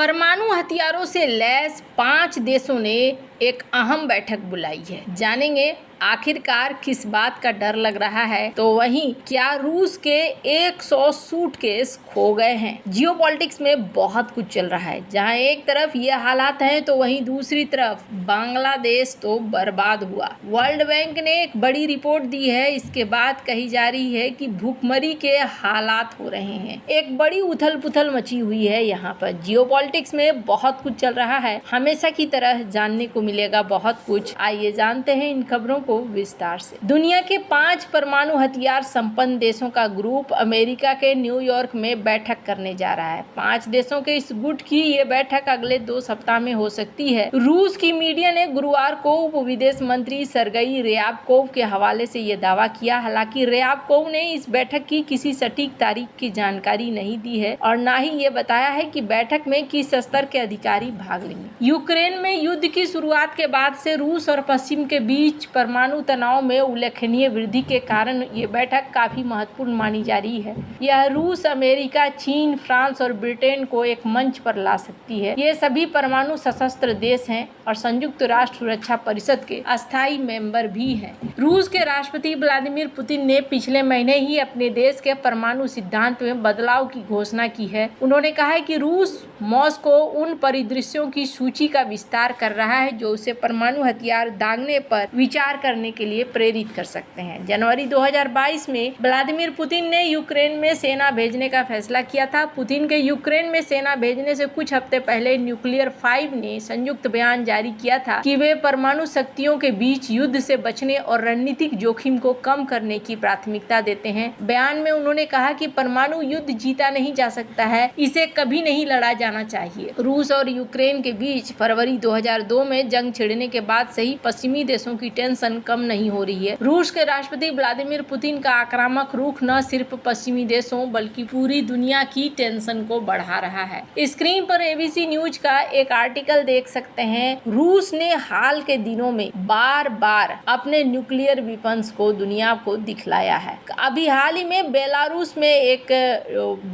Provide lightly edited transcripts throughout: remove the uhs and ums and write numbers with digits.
परमाणु हथियारों से लैस 5 देशों ने एक अहम बैठक बुलाई है। जानेंगे आखिरकार किस बात का डर लग रहा है, तो वहीं क्या रूस के 100 सूटकेस खो गए हैं। जियोपॉलिटिक्स में बहुत कुछ चल रहा है। जहां एक तरफ ये हालात हैं तो वहीं दूसरी तरफ बांग्लादेश तो बर्बाद हुआ। वर्ल्ड बैंक ने एक बड़ी रिपोर्ट दी है। इसके बाद कही जा रही है कि भूखमरी के हालात हो रहे हैं। एक बड़ी उथल पुथल मची हुई है। यहाँ पर जियोपॉलिटिक्स में बहुत कुछ चल रहा है। हमेशा की तरह जानने को मिलेगा बहुत कुछ। आइए जानते हैं इन खबरों को विस्तार से। दुनिया के 5 परमाणु हथियार संपन्न देशों का ग्रुप अमेरिका के न्यूयॉर्क में बैठक करने जा रहा है। 5 देशों के इस गुट की ये बैठक अगले 2 सप्ताह में हो सकती है। रूस की मीडिया ने गुरुवार को उप विदेश मंत्री सरगई ryabkov के हवाले से ये दावा किया। हालांकि ryabkov ने इस बैठक की किसी सटीक तारीख की जानकारी नहीं दी है और न ही ये बताया है कि बैठक में किस स्तर के अधिकारी भाग लेंगे। यूक्रेन में युद्ध की शुरुआत के बाद से रूस और पश्चिम के बीच परमाणु तनाव में उल्लेखनीय वृद्धि के कारण ये बैठक काफी महत्वपूर्ण मानी जा रही है। यह रूस, अमेरिका, चीन, फ्रांस और ब्रिटेन को एक मंच पर ला सकती है। ये सभी परमाणु सशस्त्र देश हैं और संयुक्त राष्ट्र सुरक्षा परिषद के अस्थायी मेंबर भी हैं। रूस के राष्ट्रपति व्लादिमीर पुतिन ने पिछले महीने ही अपने देश के परमाणु सिद्धांत में बदलाव की घोषणा की है। उन्होंने कहा है कि रूस मॉस्को उन परिदृश्यों की सूची का विस्तार कर रहा है जो उसे परमाणु हथियार दागने पर विचार करने के लिए प्रेरित कर सकते हैं। जनवरी 2022 में व्लादिमीर पुतिन ने यूक्रेन में सेना भेजने का फैसला किया था। पुतिन के यूक्रेन में सेना भेजने से कुछ हफ्ते पहले न्यूक्लियर 5 ने संयुक्त बयान जारी किया था कि वे परमाणु शक्तियों के बीच युद्ध से बचने और रणनीतिक जोखिम को कम करने की प्राथमिकता देते हैं। बयान में उन्होंने कहा कि परमाणु युद्ध जीता नहीं जा सकता है, इसे कभी नहीं लड़ा जाना चाहिए। रूस और यूक्रेन के बीच फरवरी 2002 में जंग छिड़ने के बाद से ही पश्चिमी देशों की टेंशन कम नहीं हो रही है। रूस के राष्ट्रपति व्लादिमीर पुतिन का आक्रामक रुख न सिर्फ पश्चिमी देशों बल्कि पूरी दुनिया की टेंशन को बढ़ा रहा है। स्क्रीन पर एबीसी न्यूज का एक आर्टिकल देख सकते हैं। रूस ने हाल के दिनों में बार बार अपने न्यूक्लियर वेपन्स को दुनिया को दिखलाया है। अभी हाल ही में बेलारूस में एक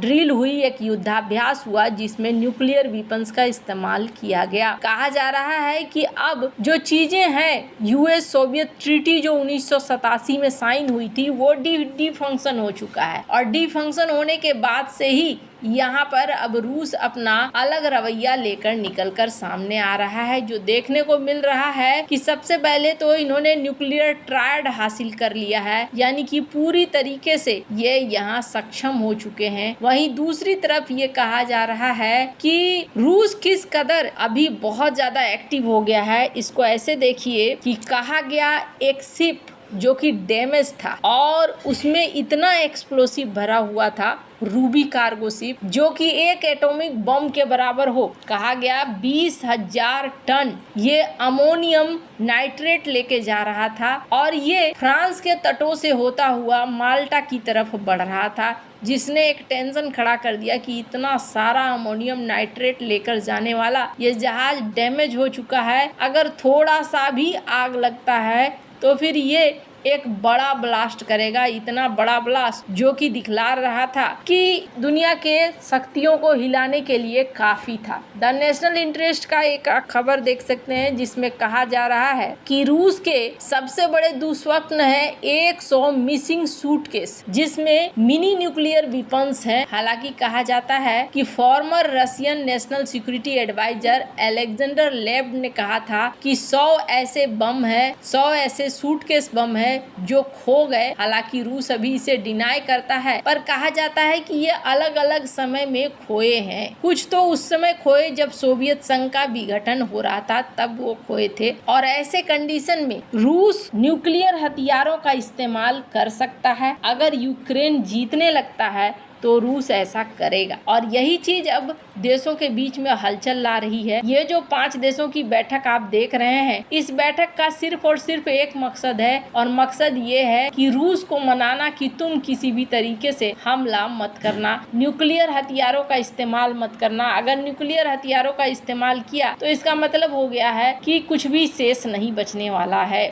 ड्रिल हुई, एक युद्धाभ्यास हुआ जिसमें न्यूक्लियर वेपन्स का इस्तेमाल किया गया। कहा जा रहा है कि अब जो चीजें हैं, यूएस सोवियत ट्रीटी जो 1987 में साइन हुई थी वो डी फंक्शन हो चुका है और डी फंक्शन होने के बाद से ही यहाँ पर अब रूस अपना अलग रवैया लेकर निकलकर सामने आ रहा है। जो देखने को मिल रहा है कि सबसे पहले तो इन्होंने न्यूक्लियर ट्रायड हासिल कर लिया है, यानी कि पूरी तरीके से ये यहाँ सक्षम हो चुके हैं। वहीं दूसरी तरफ ये कहा जा रहा है कि रूस किस कदर अभी बहुत ज्यादा एक्टिव हो गया है। इसको ऐसे देखिए कि कहा गया एक शिप जो कि डैमेज था और उसमें इतना एक्सप्लोसिव भरा हुआ था, रूबी कार्गो शिप, जो कि एक एटॉमिक बम के बराबर हो। कहा गया 20,000 टन ये अमोनियम नाइट्रेट लेके जा रहा था और ये फ्रांस के तटों से होता हुआ माल्टा की तरफ बढ़ रहा था, जिसने एक टेंशन खड़ा कर दिया कि इतना सारा अमोनियम नाइट्रेट लेकर जाने वाला ये जहाज डैमेज हो चुका है। अगर थोड़ा सा भी आग लगता है तो फिर ये एक बड़ा ब्लास्ट करेगा। इतना बड़ा ब्लास्ट जो कि दिखला रहा था कि दुनिया के शक्तियों को हिलाने के लिए काफी था। द नेशनल इंटरेस्ट का एक खबर देख सकते हैं जिसमें कहा जा रहा है कि रूस के सबसे बड़े दुस्वप्न है 100 मिसिंग सूटकेस जिसमें मिनी न्यूक्लियर वेपन्स हैं। हालांकि कहा जाता है कि former Russian national security adviser Alexander Lebed ने कहा था कि 100 ऐसे बम है, 100 ऐसे सूटकेस बम है जो खो गए। हालांकि रूस अभी इसे डिनाई करता है, पर कहा जाता है कि ये अलग अलग समय में खोए हैं। कुछ तो उस समय खोए जब सोवियत संघ का विघटन हो रहा था, तब वो खोए थे। और ऐसे कंडीशन में रूस न्यूक्लियर हथियारों का इस्तेमाल कर सकता है। अगर यूक्रेन जीतने लगता है तो रूस ऐसा करेगा और यही चीज अब देशों के बीच में हलचल ला रही है। ये जो 5 देशों की बैठक आप देख रहे हैं, इस बैठक का सिर्फ और सिर्फ एक मकसद है और मकसद ये है कि रूस को मनाना कि तुम किसी भी तरीके से हमला मत करना, न्यूक्लियर हथियारों का इस्तेमाल मत करना। अगर न्यूक्लियर हथियारों का इस्तेमाल किया तो इसका मतलब हो गया है कि कुछ भी शेष नहीं बचने वाला है।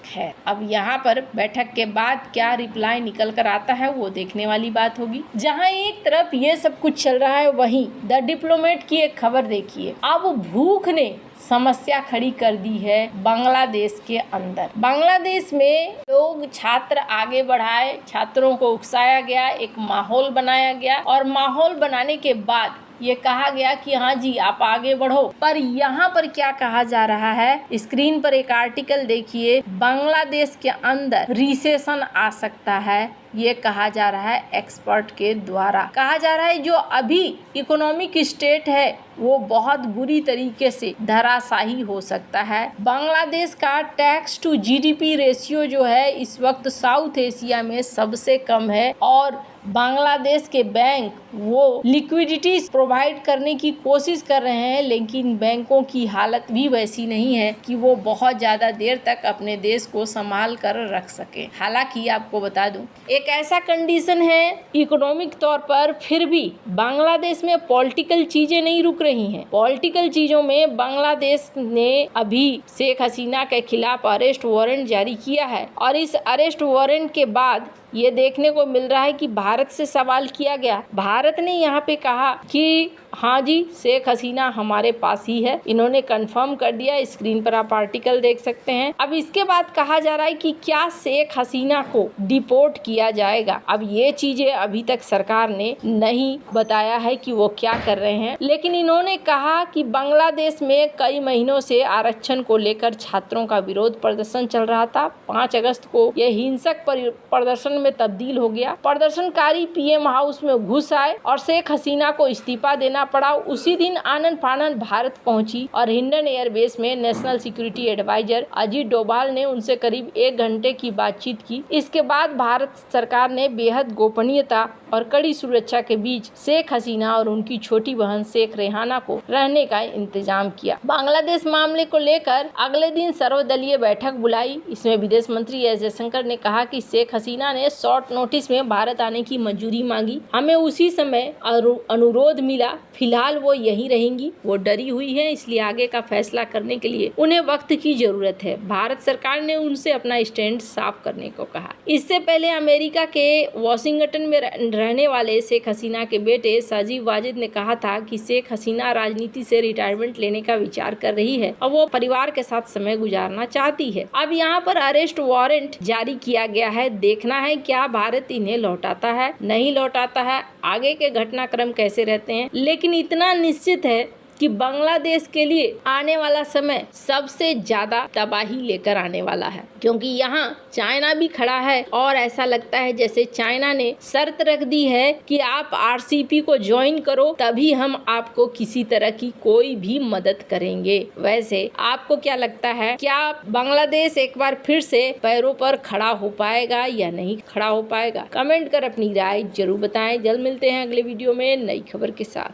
अब यहाँ पर बैठक के बाद क्या रिप्लाई निकल कर आता है वो देखने वाली बात होगी। जहाँ एक एक तरफ ये सब कुछ चल रहा है, वहीं द डिप्लोमेट की एक खबर देखिए। अब भूख ने समस्या खड़ी कर दी है बांग्लादेश के अंदर। बांग्लादेश में लोग छात्र आगे बढ़ाए, छात्रों को उकसाया गया, एक माहौल बनाया गया और माहौल बनाने के बाद ये कहा गया कि हाँ जी आप आगे बढ़ो। पर यहाँ पर क्या कहा जा रहा है, स्क्रीन पर एक आर्टिकल देखिए। बांग्लादेश के अंदर रिसेशन आ सकता है, ये कहा जा रहा है एक्सपर्ट के द्वारा। कहा जा रहा है जो अभी इकोनॉमिक स्टेट है वो बहुत बुरी तरीके से धराशायी हो सकता है। बांग्लादेश का टैक्स टू जीडीपी रेशियो जो है इस वक्त साउथ एशिया में सबसे कम है और बांग्लादेश के बैंक वो लिक्विडिटी प्रोवाइड करने की कोशिश कर रहे हैं, लेकिन बैंकों की हालत भी वैसी नहीं है कि वो बहुत ज़्यादा देर तक अपने देश को संभाल कर रख सके। हालांकि आपको बता दूं एक ऐसा कंडीशन है इकोनॉमिक तौर पर, फिर भी बांग्लादेश में पॉलिटिकल चीजें नहीं रुक रही हैं। पॉलिटिकल चीजों में बांग्लादेश ने अभी शेख हसीना के खिलाफ अरेस्ट वारंट जारी किया है और इस अरेस्ट वारंट के बाद ये देखने को मिल रहा है कि भारत से सवाल किया गया। भारत ने यहाँ पे कहा कि हाँ जी शेख हसीना हमारे पास ही है, इन्होंने कंफर्म कर दिया। स्क्रीन पर आप आर्टिकल देख सकते हैं। अब इसके बाद कहा जा रहा है कि क्या शेख हसीना को डिपोर्ट किया जाएगा। अब ये चीजें अभी तक सरकार ने नहीं बताया है कि वो क्या कर रहे हैं, लेकिन इन्होंने कहा कि बांग्लादेश में कई महीनों से आरक्षण को लेकर छात्रों का विरोध प्रदर्शन चल रहा था। 5 अगस्त को यह हिंसक प्रदर्शन में तब्दील हो गया। प्रदर्शनकारी पीएम हाउस में घुस आए और शेख हसीना को इस्तीफा देना पड़ा। उसी दिन आनन फानन भारत पहुंची और हिंडन एयरबेस में national security adviser Ajit Doval ने उनसे करीब 1 घंटे की बातचीत की। इसके बाद भारत सरकार ने बेहद गोपनीयता और कड़ी सुरक्षा के बीच शेख हसीना और उनकी छोटी बहन शेख रेहाना को रहने का इंतजाम किया। बांग्लादेश मामले को लेकर अगले दिन सर्वदलीय बैठक बुलाई। इसमें विदेश मंत्री एस जयशंकर ने कहा कि शेख हसीना ने शॉर्ट नोटिस में भारत आने की मंजूरी मांगी, हमें उसी समय अनुरोध मिला। फिलहाल वो यहीं रहेंगी, वो डरी हुई है, इसलिए आगे का फैसला करने के लिए उन्हें वक्त की जरूरत है। भारत सरकार ने उनसे अपना स्टैंड साफ करने को कहा। इससे पहले अमेरिका के वॉशिंगटन में रहने वाले शेख हसीना के बेटे साजिद वाजिद ने कहा था कि शेख हसीना राजनीति से रिटायरमेंट लेने का विचार कर रही है और वो परिवार के साथ समय गुजारना चाहती है। अब यहाँ पर अरेस्ट वारंट जारी किया गया है, देखना है क्या भारत इन्हें लौटाता है, नहीं लौटाता है, आगे के घटनाक्रम कैसे रहते हैं। लेकिन इतना निश्चित है कि बांग्लादेश के लिए आने वाला समय सबसे ज्यादा तबाही लेकर आने वाला है, क्योंकि यहाँ चाइना भी खड़ा है और ऐसा लगता है जैसे चाइना ने शर्त रख दी है कि आप आरसीपी को ज्वाइन करो तभी हम आपको किसी तरह की कोई भी मदद करेंगे। वैसे आपको क्या लगता है, क्या बांग्लादेश एक बार फिर से पैरों पर खड़ा हो पाएगा या नहीं खड़ा हो पाएगा? कमेंट कर अपनी राय जरूर बताएं। जल्द मिलते हैं अगले वीडियो में नई खबर के साथ।